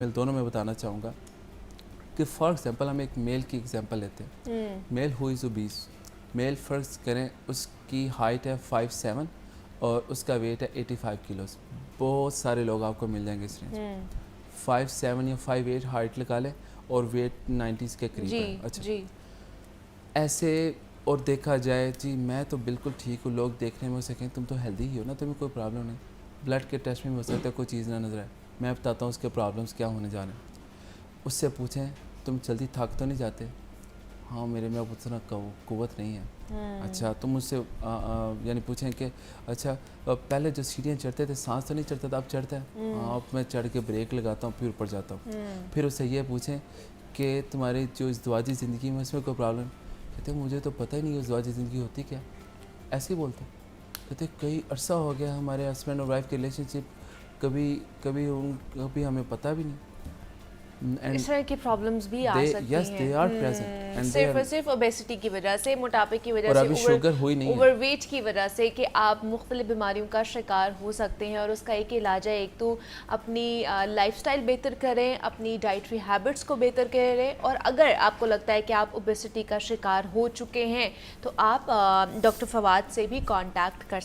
میل دونوں میں بتانا چاہوں گا کہ فار ایگزامپل ہم ایک میل کی ایگزامپل لیتے ہیں. میل ہو از اوبیس. میل فرض کریں اس کی ہائٹ ہے 5'7" اور اس کا ویٹ ہے 85 کلوز. بہت سارے لوگ آپ کو مل جائیں گے اس رینج. 5'7" یا 5'8" ہائٹ لگا لیں اور ویٹ 90s کے قریب ہے. اچھا ایسے اور دیکھا جائے جی میں تو بالکل ٹھیک ہوں, لوگ دیکھنے میں ہو سکیں تم تو ہیلدی ہی ہو نا, تمہیں کوئی پرابلم نہیں. بلڈ کے ٹیسٹ میں ہو سکتا ہے کوئی چیز نہ نظر آئے, میں بتاتا ہوں اس کے پرابلمس کیا ہونے جا رہے ہیں. اس سے پوچھیں تم جلدی تھک تو نہیں جاتے؟ ہاں میرے میں اتنا قوت نہیں ہے. اچھا تم مجھ سے یعنی پوچھیں کہ اچھا پہلے جو سیڑھیاں چڑھتے تھے سانس تو نہیں چڑھتا تھا, اب چڑھتا ہے؟ ہاں اب میں چڑھ کے بریک لگاتا ہوں پھر اوپر جاتا ہوں. پھر اس سے یہ پوچھیں کہ تمہاری جو ازدواجی زندگی میں اس میں کوئی پرابلم؟ کہتے ہیں مجھے تو پتہ ہی نہیں کہ ازدواجی زندگی ہوتی کیا. ایسے ہی بولتے ہیں. کہتے ہیں کئی عرصہ ہو گیا ہمارے ہسبینڈ اور وائف کے ریلیشن شپ, کبھی ہمیں پتہ بھی نہیں. اس طرح کی پرابلمز بھی آ سکتی ہیں صرف اور صرف اوبیسٹی کی وجہ سے, موٹاپے کی وجہ سے, اوور ویٹ کی وجہ سے, کہ آپ مختلف بیماریوں کا شکار ہو سکتے ہیں. اور اس کا ایک علاج ہے, ایک تو اپنی لائف سٹائل بہتر کریں, اپنی ڈائٹری ہیبٹس کو بہتر کریں. اور اگر آپ کو لگتا ہے کہ آپ اوبیسٹی کا شکار ہو چکے ہیں تو آپ ڈاکٹر فواد سے بھی کانٹیکٹ کر